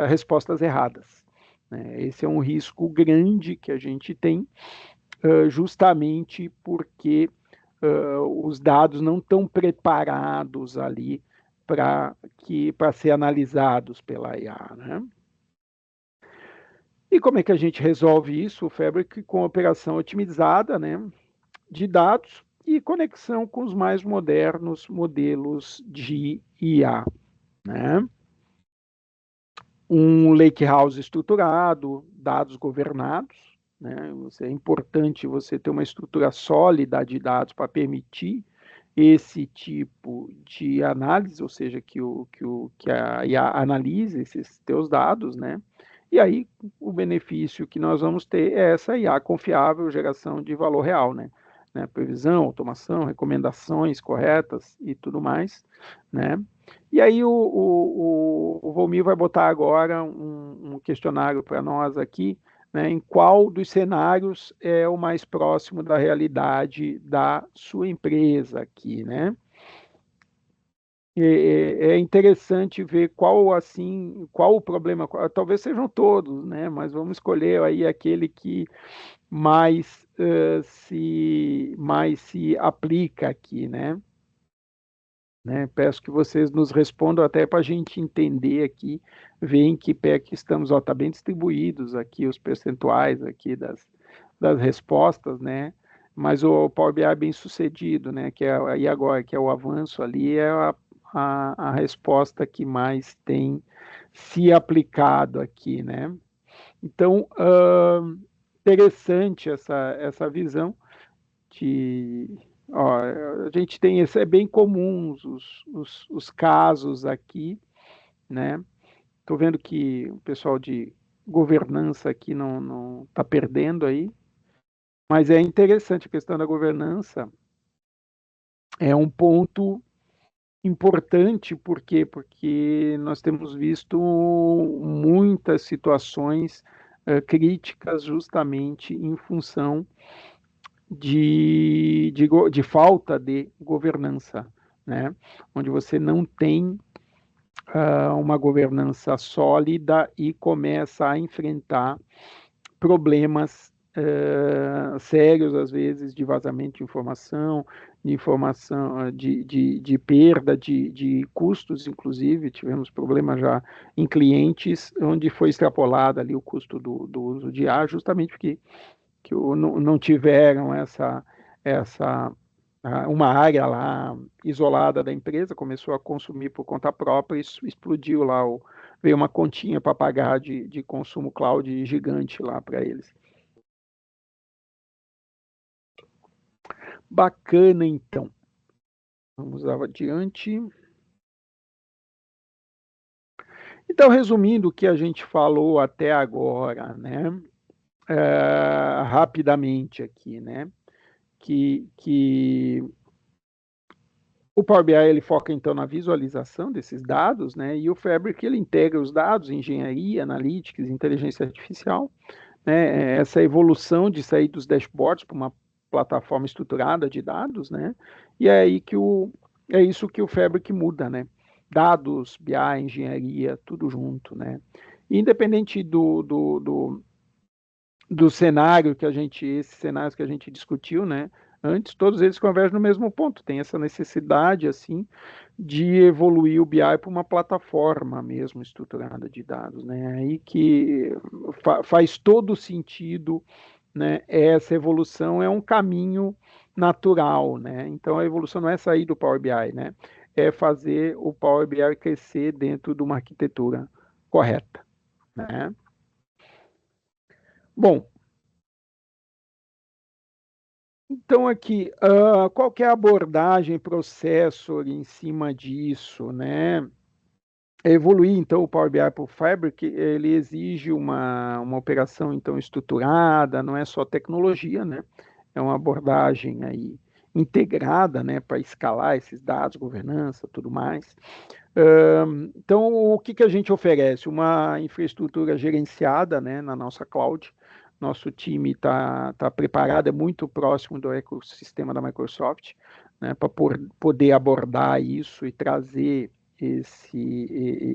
respostas erradas, né? Esse é um risco grande que a gente tem, justamente porque os dados não estão preparados ali para ser analisados pela IA, né? E como é que a gente resolve isso? O Fabric com operação otimizada, né, de dados e conexão com os mais modernos modelos de IA, né? Um lakehouse estruturado, dados governados, né? É importante você ter uma estrutura sólida de dados para permitir esse tipo de análise, ou seja, que a IA analise esses teus dados, né? E aí o benefício que nós vamos ter é essa IA confiável, geração de valor real, né? Previsão, automação, recomendações corretas e tudo mais, né? E aí o Volmir vai botar agora um questionário para nós aqui, né, em qual dos cenários é o mais próximo da realidade da sua empresa aqui, né? É interessante ver qual o problema, talvez sejam todos, né? Mas vamos escolher aí aquele que mais se aplica aqui, né? Peço que vocês nos respondam até para a gente entender aqui, ver em que pé que estamos. Está bem distribuídos aqui os percentuais aqui das respostas, né? Mas o Power BI é bem sucedido, né? E agora, que é o avanço ali, é a resposta que mais tem se aplicado aqui, né? Então, interessante essa visão de ó, a gente tem esse, é bem comum os casos aqui, né? Estou vendo que o pessoal de governança aqui não está perdendo aí, mas é interessante a questão da governança, é um ponto importante, por quê? Porque nós temos visto muitas situações críticas justamente em função de falta de governança, né? Onde você não tem uma governança sólida e começa a enfrentar problemas sérios, às vezes, de vazamento de informação, de perda de custos, inclusive, tivemos problemas já em clientes, onde foi extrapolado ali o custo do uso de ar, justamente porque não tiveram essa uma área lá isolada da empresa, começou a consumir por conta própria, isso explodiu lá, veio uma continha para pagar de consumo cloud gigante lá para eles. Bacana, então. Vamos adiante. Então, resumindo o que a gente falou até agora, né? Rapidamente aqui, né? Que o Power BI ele foca então na visualização desses dados, né? E o Fabric ele integra os dados, engenharia, analytics, inteligência artificial, né? Essa evolução de sair dos dashboards para uma plataforma estruturada de dados, né? E é aí é isso que o Fabric muda, né? Dados, BI, engenharia, tudo junto, né? Independente do cenário esses cenários que a gente discutiu, né? Antes, todos eles convergem no mesmo ponto. Tem essa necessidade, assim, de evoluir o BI para uma plataforma mesmo estruturada de dados, né? Aí que faz todo sentido, né? Essa evolução é um caminho natural, né? Então, a evolução não é sair do Power BI, né? É fazer o Power BI crescer dentro de uma arquitetura correta, né? Bom, então, aqui, qual que é a abordagem, processo em cima disso, né? Evoluir, então, o Power BI para o Fabric, ele exige uma operação, então, estruturada, não é só tecnologia, né? É uma abordagem aí integrada, né, para escalar esses dados, governança, tudo mais. Então, o que a gente oferece? Uma infraestrutura gerenciada, né, na nossa cloud. Nosso time está preparado, é muito próximo do ecossistema da Microsoft, né, para poder abordar isso e trazer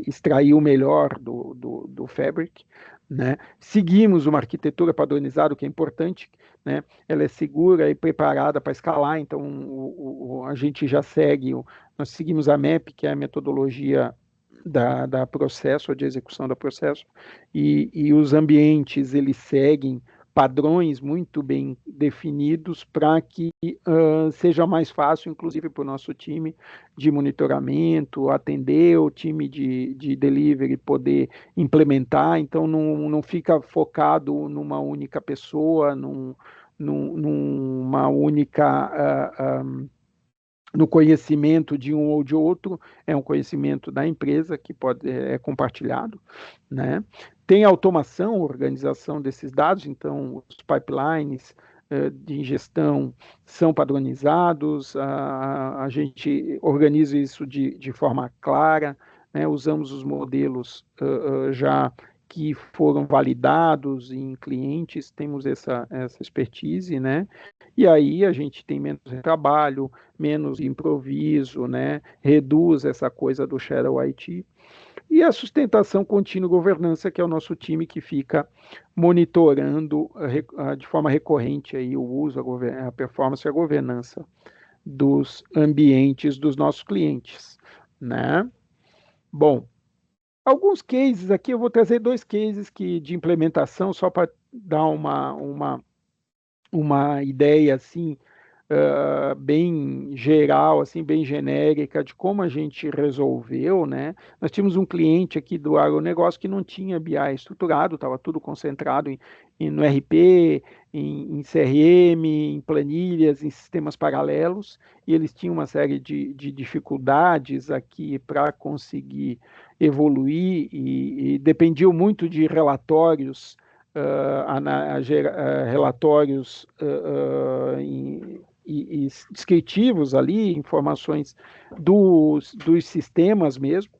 extrair o melhor do Fabric, né? Seguimos uma arquitetura padronizada, o que é importante, né? Ela é segura e preparada para escalar, então a gente já segue, nós seguimos a MAP, que é a metodologia da processo, de execução do processo, e os ambientes, eles seguem padrões muito bem definidos para que seja mais fácil, inclusive para o nosso time de monitoramento, atender o time de delivery, poder implementar, então não fica focado numa única pessoa, numa única no conhecimento de um ou de outro, é um conhecimento da empresa que é compartilhado, né? Tem automação, organização desses dados, então os pipelines de ingestão são padronizados, a gente organiza isso de forma clara, né? Usamos os modelos já que foram validados em clientes, temos essa expertise, né? E aí a gente tem menos trabalho, menos improviso, né? Reduz essa coisa do Shadow IT. E a sustentação contínua e governança, que é o nosso time que fica monitorando de forma recorrente aí o uso, a performance e a governança dos ambientes dos nossos clientes, né? Bom, alguns cases aqui, eu vou trazer 2 cases de implementação, só para dar uma ideia assim, bem geral, assim, bem genérica de como a gente resolveu, né? Nós tínhamos um cliente aqui do agronegócio que não tinha BI estruturado, estava tudo concentrado no RP, em CRM, em planilhas, em sistemas paralelos, e eles tinham uma série de dificuldades aqui para conseguir evoluir e dependiam muito de relatórios relatórios e descritivos ali, informações dos sistemas mesmo.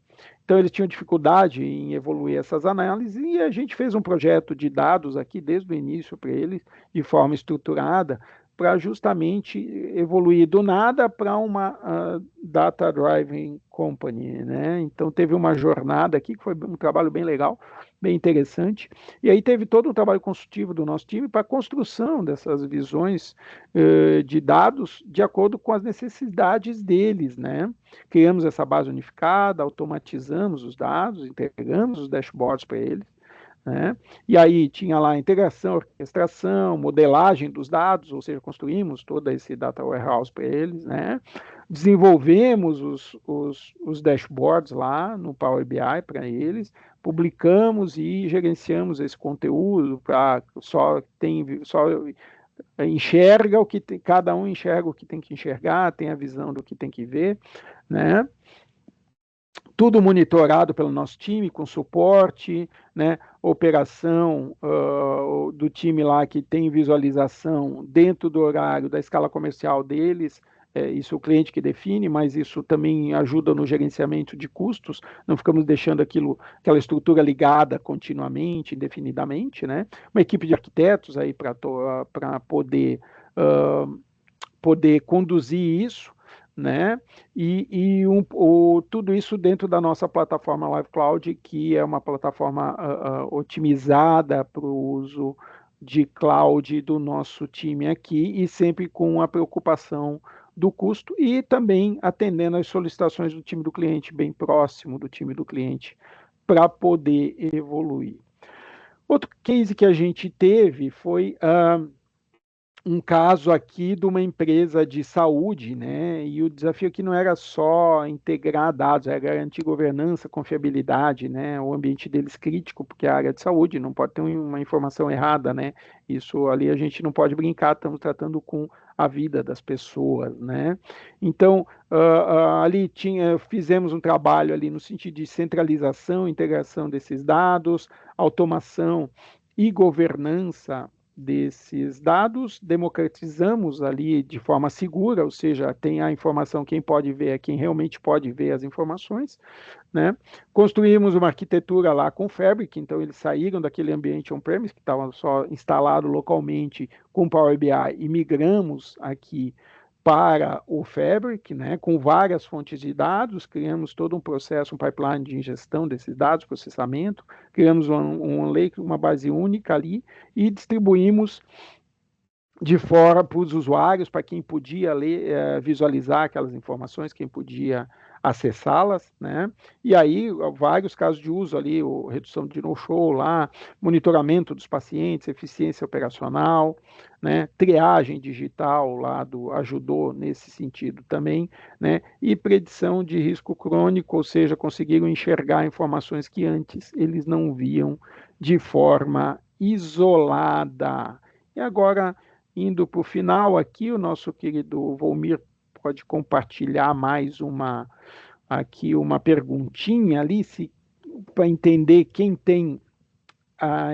Então, eles tinham dificuldade em evoluir essas análises e a gente fez um projeto de dados aqui desde o início para eles, de forma estruturada, para justamente evoluir do nada para uma data-driven company, né? Então, teve uma jornada aqui que foi um trabalho bem legal, bem interessante. E aí teve todo um trabalho consultivo do nosso time para a construção dessas visões de dados de acordo com as necessidades deles, né? Criamos essa base unificada, automatizamos os dados, entregamos os dashboards para eles, né? E aí tinha lá integração, orquestração, modelagem dos dados, ou seja, construímos todo esse data warehouse para eles, né? Desenvolvemos os dashboards lá no Power BI para eles, publicamos e gerenciamos esse conteúdo para só enxerga o que tem, cada um enxerga o que tem que enxergar, tem a visão do que tem que ver, né? Tudo monitorado pelo nosso time, com suporte, né? Operação do time lá que tem visualização dentro do horário da escala comercial deles, isso é o cliente que define, mas isso também ajuda no gerenciamento de custos, não ficamos deixando aquela estrutura ligada continuamente, indefinidamente, né? Uma equipe de arquitetos aí para poder conduzir isso, né? Tudo isso dentro da nossa plataforma Live Cloud, que é uma plataforma otimizada para o uso de cloud do nosso time aqui, e sempre com a preocupação do custo e também atendendo às solicitações do time do cliente, bem próximo do time do cliente, para poder evoluir. Outro case que a gente teve foi um caso aqui de uma empresa de saúde, né? E o desafio aqui não era só integrar dados, era garantir governança, confiabilidade, né? O ambiente deles crítico, porque é a área de saúde não pode ter uma informação errada, né? Isso ali a gente não pode brincar, estamos tratando com a vida das pessoas, né? Então, ali fizemos um trabalho ali no sentido de centralização, integração desses dados, automação e governança desses dados, democratizamos ali de forma segura, ou seja, tem a informação, quem pode ver é quem realmente pode ver as informações, né? Construímos uma arquitetura lá com Fabric, então eles saíram daquele ambiente on-premise, que estava só instalado localmente com Power BI, e migramos aqui para o Fabric, né, com várias fontes de dados, criamos todo um processo, um pipeline de ingestão desses dados, processamento, criamos um lake, uma base única ali e distribuímos de fora para os usuários, para quem podia ler, visualizar aquelas informações, quem podia acessá-las, né? E aí, vários casos de uso ali, redução de no-show lá, monitoramento dos pacientes, eficiência operacional, né? Triagem digital lá ajudou nesse sentido também, né? E predição de risco crônico, ou seja, conseguiram enxergar informações que antes eles não viam de forma isolada. E agora, indo para o final aqui, o nosso querido Volmir pode compartilhar mais uma perguntinha ali, para entender quem tem a,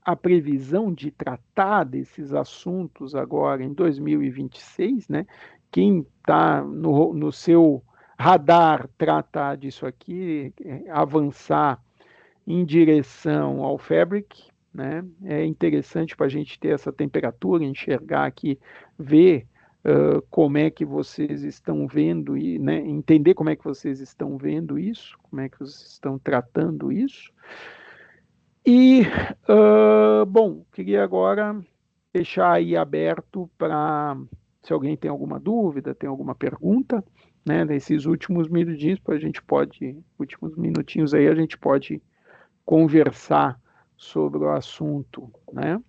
a previsão de tratar desses assuntos agora em 2026, né? Quem está no seu radar tratar disso aqui, avançar em direção ao Fabric, né? É interessante para a gente ter essa temperatura, enxergar aqui, ver como é que vocês estão vendo e, né, entender como é que vocês estão vendo isso, como é que vocês estão tratando isso. E, bom, queria agora deixar aí aberto para, se alguém tem alguma dúvida, tem alguma pergunta, né, nesses últimos minutinhos, últimos minutinhos aí, a gente pode conversar sobre o assunto, né?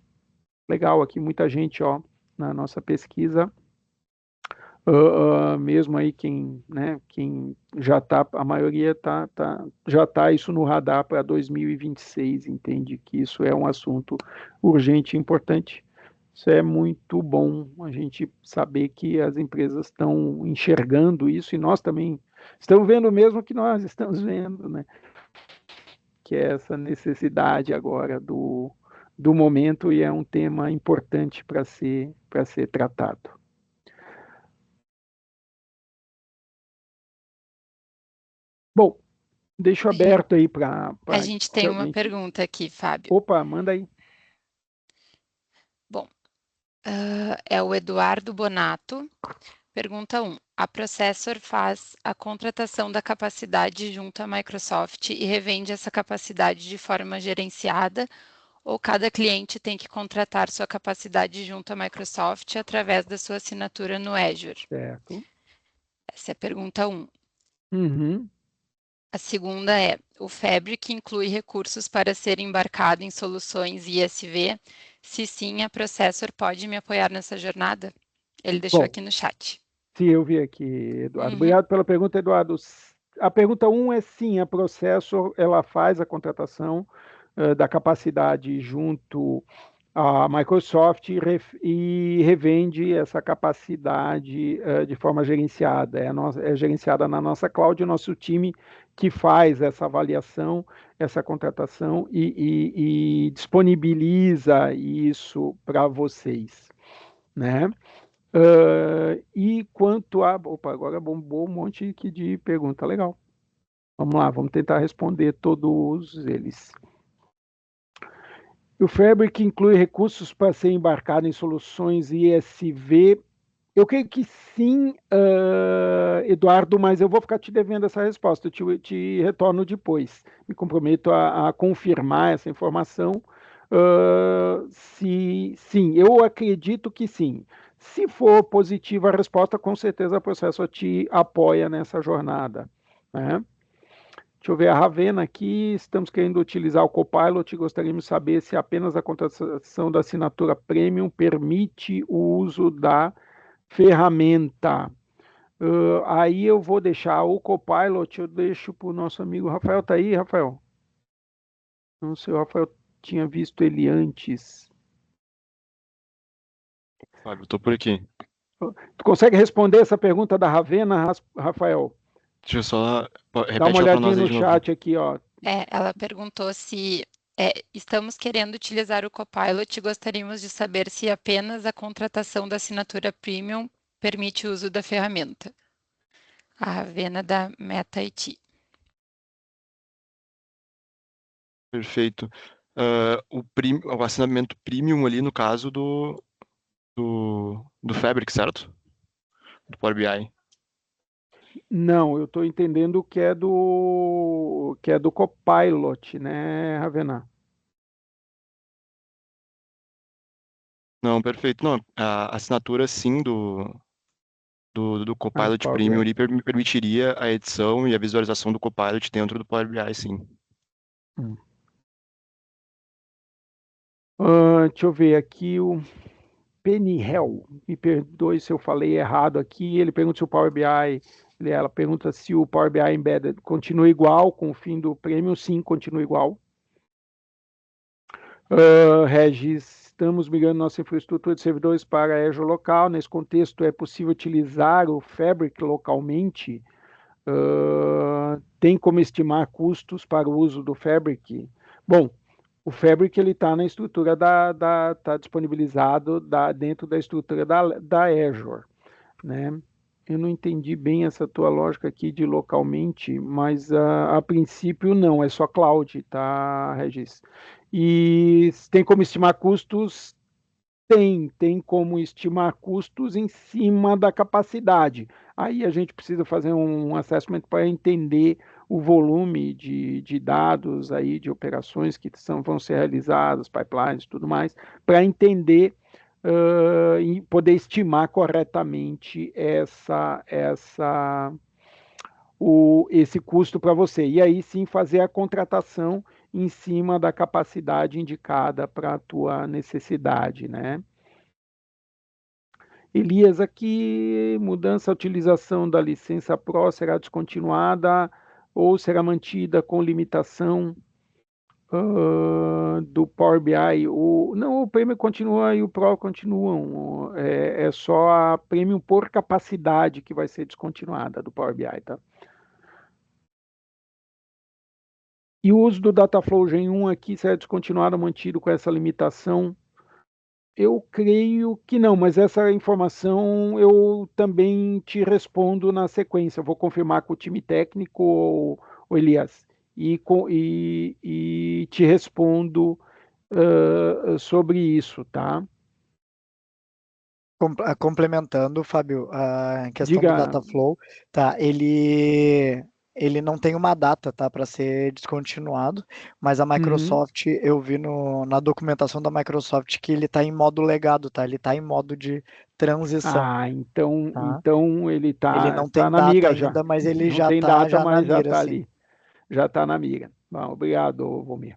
Legal, aqui muita gente, ó, na nossa pesquisa, mesmo aí quem já está, a maioria já está isso no radar para 2026, entende que isso é um assunto urgente e importante. Isso é muito bom, a gente saber que as empresas estão enxergando isso e nós também estamos vendo o mesmo que nós estamos vendo, né? Que é essa necessidade agora do momento e é um tema importante para ser tratado. Bom, deixo aberto aí para A gente tem uma alguém. pergunta aqui, Fábio. Opa, manda aí. Bom, é o Eduardo Bonato. Pergunta 1. A Processor faz a contratação da capacidade junto à Microsoft e revende essa capacidade de forma gerenciada, ou cada cliente tem que contratar sua capacidade junto à Microsoft através da sua assinatura no Azure? Certo. Essa é a pergunta 1. Uhum. A segunda é: o Fabric inclui recursos para ser embarcado em soluções ISV? Se sim, a Processor pode me apoiar nessa jornada? Ele deixou Bom, aqui no chat. sim, eu vi aqui, Eduardo. Uhum. Obrigado pela pergunta, Eduardo. A pergunta 1 é sim, a Processor ela faz a contratação da capacidade junto à Microsoft e revende essa capacidade de forma gerenciada. É gerenciada na nossa cloud, o nosso time que faz essa avaliação, essa contratação e disponibiliza isso para vocês, né? E quanto a. Opa, agora bombou um monte aqui de pergunta. Legal. Vamos lá, vamos tentar responder todos eles. O Fabric inclui recursos para ser embarcado em soluções ISV. Eu creio que sim, Eduardo, mas eu vou ficar te devendo essa resposta. Eu te retorno depois. Me comprometo a confirmar essa informação. Se sim, eu acredito que sim. Se for positiva a resposta, com certeza o processo te apoia nessa jornada, né? Deixa eu ver a Ravena aqui. Estamos querendo utilizar o Copilot. Gostaríamos de saber se apenas a contratação da assinatura Premium permite o uso da ferramenta. Aí eu vou deixar o Copilot, eu deixo para o nosso amigo Rafael. Tá aí, Rafael? Não sei, o Rafael tinha visto ele antes. Fábio, tô por aqui. Tu consegue responder essa pergunta da Ravena, Rafael? Deixa eu só. Dá uma Repete ela pra olhadinha nós aí no de novo. chat aqui, ó. Ela perguntou se estamos querendo utilizar o Copilot e gostaríamos de saber se apenas a contratação da assinatura Premium permite o uso da ferramenta. A Ravena da Meta IT. Perfeito. O assinamento premium ali, no caso do Fabric, certo? do Power BI. Não, eu estou entendendo que é do Copilot, né, Ravená? Não, perfeito. Não, a assinatura sim do Ah, do Copilot Power Premium BI. ali me permitiria a edição e a visualização do Copilot dentro do Power BI, sim. Hum. Deixa eu ver aqui o Penihel. Me perdoe se eu falei errado aqui. Ele pergunta se o Power BI, ela pergunta se o Power BI Embedded continua igual com o fim do Premium. Sim, continua igual. Regis, estamos migrando nossa infraestrutura de servidores para a Azure local. Nesse contexto, é possível utilizar o Fabric localmente? Tem como estimar custos para o uso do Fabric? Bom, o Fabric ele está na estrutura tá disponibilizado dentro da estrutura da Azure, né? Eu não entendi bem essa tua lógica aqui de localmente, mas a princípio não, é só cloud, tá, Regis? E tem como estimar custos? Tem como estimar custos em cima da capacidade. Aí a gente precisa fazer um assessment para entender o volume de dados aí, de operações que vão ser realizadas, pipelines e tudo mais, para entender e poder estimar corretamente esse custo para você. E aí sim fazer a contratação em cima da capacidade indicada para a tua necessidade, né? Elias, aqui, mudança, a utilização da licença Pro será descontinuada ou será mantida com limitação do Power BI? Não, o Premium continua e o Pro continuam. É só a Premium por capacidade que vai ser descontinuada do Power BI, tá? E o uso do Dataflow Gen 1 aqui será descontinuado ou mantido com essa limitação? Eu creio que não, mas essa informação eu também te respondo na sequência. Eu vou confirmar com o time técnico, Elias, e te respondo sobre isso, tá? Complementando, Fábio, a questão do Diga. Dataflow, tá? Ele não tem uma data, tá, para ser descontinuado, mas a Uhum. Microsoft, eu vi na documentação da Microsoft que ele está em modo legado, tá? Ele está em modo de transição, tá? Então ele Ele tá, não tá tem na data mira já. ainda, mas ele Não já tem está data, já na mas já mira, tá assim. ali. Já tá na mira. Bom, obrigado, Vomir.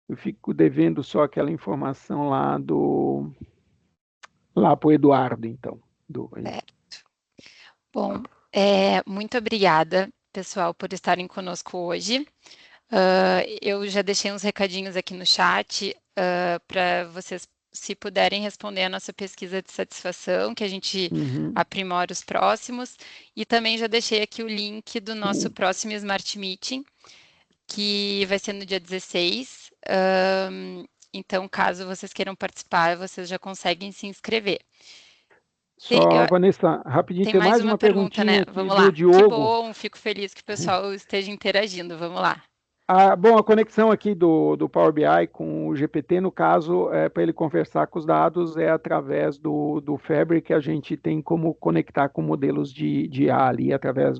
Eu fico devendo só aquela informação lá para o Eduardo, então. Certo. Bom, muito obrigada, pessoal, por estarem conosco hoje. Eu já deixei uns recadinhos aqui no chat para vocês, se puderem responder a nossa pesquisa de satisfação, que a gente aprimora os próximos. E também já deixei aqui o link do nosso próximo Smart Meeting, que vai ser no dia 16. Então, caso vocês queiram participar, vocês já conseguem se inscrever. Só, Vanessa, rapidinho, Tem tem mais mais uma uma pergunta, né? perguntinha aqui Vamos do lá. Que Diogo. bom, fico feliz que o pessoal esteja interagindo. Vamos lá. Bom, a conexão aqui do Power BI com o GPT, no caso, para ele conversar com os dados, é através do Fabric, que a gente tem como conectar com modelos de IA ali, através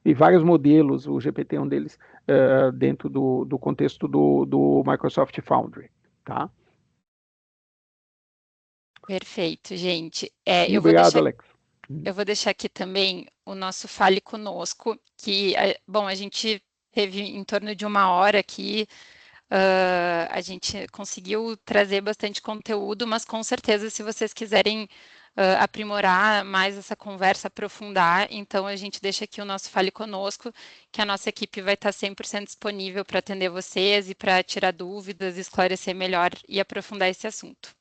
e vários modelos, o GPT é um deles, dentro do contexto do Microsoft Foundry, tá? Perfeito, gente. Obrigado, Alex. Eu vou deixar aqui também o nosso Fale Conosco, que, bom, a gente teve em torno de 1 hora aqui, a gente conseguiu trazer bastante conteúdo, mas com certeza, se vocês quiserem aprimorar mais essa conversa, aprofundar, então a gente deixa aqui o nosso Fale Conosco, que a nossa equipe vai estar 100% disponível para atender vocês e para tirar dúvidas, esclarecer melhor e aprofundar esse assunto.